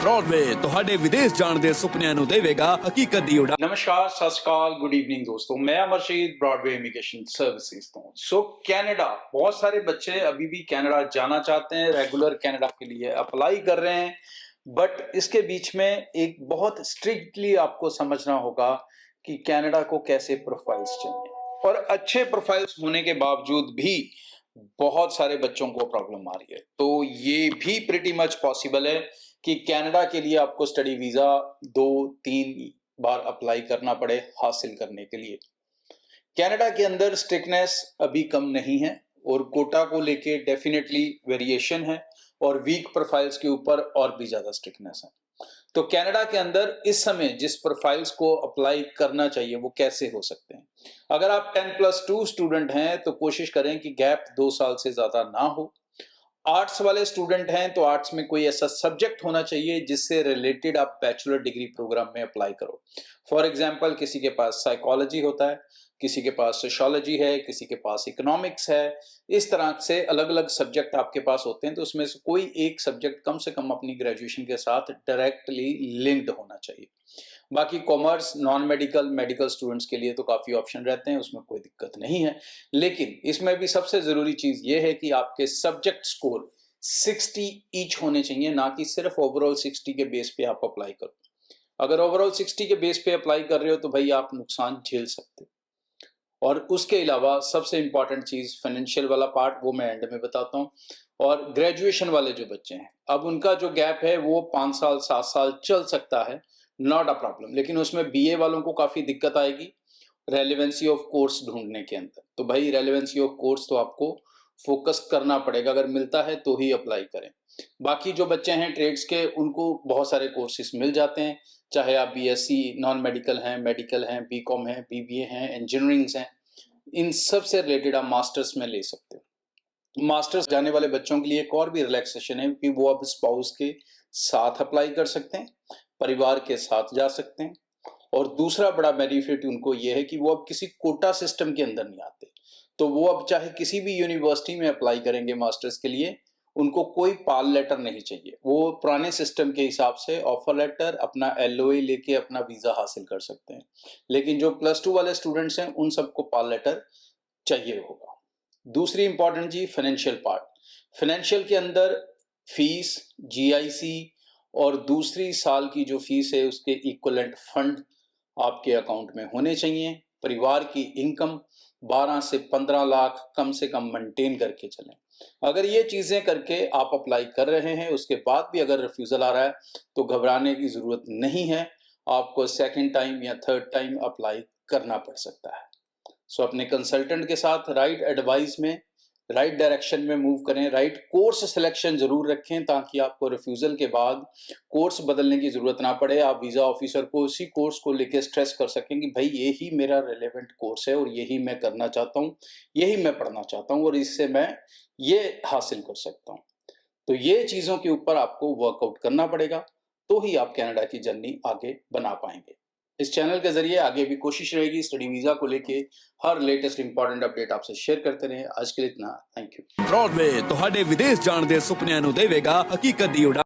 Broadway ਤੁਹਾਡੇ ਵਿਦੇਸ਼ ਜਾਣ ਦੇ ਸੁਪਨਿਆਂ ਨੂੰ ਦੇਵੇਗਾ ਹਕੀਕਤ ਦੀ ਉਡਾਨ। नमस्कार, सत श्री अकाल, गुड इवनिंग दोस्तों। मैं अमरशीद ब्रॉडवे इमिग्रेशन सर्विसेज तो सो कनाडा, बहुत सारे बच्चे अभी भी कनाडा जाना चाहते हैं, रेगुलर कनाडा के लिए अप्लाई कर रहे हैं, बट इसके बीच में एक बहुत स्ट्रिक्टली आपको समझना होगा कि कनाडा को कैसे प्रोफाइल्स चाहिए, और अच्छे प्रोफाइल्स होने के बावजूद भी बहुत सारे बच्चों को प्रॉब्लम आ रही है। तो ये भी प्रिटी मच पॉसिबल है कि कनाडा के लिए आपको स्टडी वीजा 2-3 बार अप्लाई करना पड़े हासिल करने के लिए। कनाडा के अंदर स्ट्रिक्टनेस अभी कम नहीं है, और कोटा को लेके डेफिनेटली वेरिएशन है, और वीक प्रोफाइल्स के ऊपर और भी ज्यादा स्ट्रिक्टनेस है। तो कनाडा के अंदर इस समय जिस प्रोफाइल्स को अप्लाई करना चाहिए वो कैसे हो सकते हैं। अगर आप 10+2 स्टूडेंट हैं तो कोशिश करें कि गैप 2 साल से ज्यादा ना हो। आर्ट्स वाले स्टूडेंट हैं तो आर्ट्स में कोई ऐसा सब्जेक्ट होना चाहिए जिससे रिलेटेड आप बैचलर डिग्री प्रोग्राम में अप्लाई करो। फॉर एग्जांपल, किसी के पास साइकोलॉजी होता है, किसी के पास सोशियोलॉजी है, किसी के पास इकोनॉमिक्स है, इस तरह से अलग अलग सब्जेक्ट आपके पास होते हैं। तो उसमें से कोई एक सब्जेक्ट कम से कम अपनी ग्रेजुएशन के साथ डायरेक्टली लिंक्ड होना चाहिए। बाकी commerce, non medical, medical students के लिए तो काफी ऑप्शन रहते हैं, उसमें कोई दिक्कत नहीं है। लेकिन इसमें भी सबसे जरूरी चीज ये है कि आपके सब्जेक्ट स्कोर 60 ईच होने चाहिए, ना कि सिर्फ ओवरऑल 60 के बेस पे आप अप्लाई करो। अगर ओवरऑल 60 के बेस पे अप्लाई कर रहे हो तो भाई आप नुकसान झेल सकते हो। और उसके अलावा सबसे इंपॉर्टेंट चीज फाइनेंशियल वाला पार्ट, वो मैं एंड में बताता हूँ। और ग्रेजुएशन वाले जो बच्चे हैं, अब उनका जो गैप है वो 5 साल 7 साल चल सकता है, नॉट अ प्रॉब्लम। लेकिन उसमें बीए वालों को काफी दिक्कत आएगी रेलेवेंसी ऑफ कोर्स ढूंढने के अंदर। तो भाई रेलेवेंसी ऑफ कोर्स तो आपको फोकस करना पड़ेगा, अगर मिलता है तो ही अप्लाई करें। बाकी जो बच्चे हैं ट्रेड्स के, उनको बहुत सारे कोर्सेज मिल जाते हैं, चाहे आप बीएससी नॉन मेडिकल हैं, मेडिकल हैं, बीकॉम हैं, बीबीए हैं, इंजीनियरिंग हैं, इन सब से रिलेटेड आप मास्टर्स में ले सकते हो। मास्टर्स जाने वाले बच्चों के लिए एक और भी रिलैक्सेशन है कि वो अब स्पाउस के साथ अप्लाई कर सकते हैं, परिवार के साथ जा सकते हैं। और दूसरा बड़ा बेनिफिट उनको ये है कि वो अब किसी कोटा सिस्टम के अंदर नहीं आते। तो वो अब चाहे किसी भी यूनिवर्सिटी में अप्लाई करेंगे मास्टर्स के लिए, उनको कोई पाल लेटर नहीं चाहिए। वो पुराने सिस्टम के हिसाब से ऑफर लेटर, अपना एलओए लेके अपना वीजा हासिल कर सकते हैं। लेकिन जो +2 वाले स्टूडेंट्स हैं उन सबको पाल लेटर चाहिए होगा। दूसरी इंपॉर्टेंट जी फाइनेंशियल पार्ट। फाइनेंशियल के अंदर फीस, जीआईसी और दूसरी साल की जो फीस है उसके इक्विवेलेंट फंड आपके अकाउंट में होने चाहिए। परिवार की इनकम 12 से 15 लाख कम से कम मेंटेन करके चलें। अगर ये चीजें करके आप अप्लाई कर रहे हैं, उसके बाद भी अगर रिफ्यूजल आ रहा है तो घबराने की जरूरत नहीं है, आपको सेकंड टाइम या थर्ड टाइम अप्लाई करना पड़ सकता है। सो अपने कंसल्टेंट के साथ राइट एडवाइस में, राइट डायरेक्शन में मूव करें। राइट कोर्स सिलेक्शन जरूर रखें ताकि आपको रिफ्यूजल के बाद कोर्स बदलने की जरूरत ना पड़े। आप वीजा ऑफिसर को उसी कोर्स को लेकर स्ट्रेस कर सकें कि भाई यही मेरा रेलेवेंट कोर्स है और यही मैं करना चाहता हूँ, यही मैं पढ़ना चाहता हूँ, और इससे मैं ये हासिल कर सकता हूँ। तो ये चीजों के ऊपर आपको वर्कआउट करना पड़ेगा, तो ही आप कनाडा की जर्नी आगे बना पाएंगे। इस चैनल के जरिए आगे भी कोशिश रहेगी स्टडी वीजा को लेके हर लेटेस्ट इंपॉर्टेंट अपडेट आपसे शेयर करते रहे। आज के लिए इतना, थैंक यू। ब्रॉडवे ਤੁਹਾਡੇ ਵਿਦੇਸ਼ ਜਾਣ ਦੇ ਸੁਪਨਿਆਂ ਨੂੰ ਦੇਵੇਗਾ ਹਕੀਕਤ ਦੀ ਉਡਾਨ।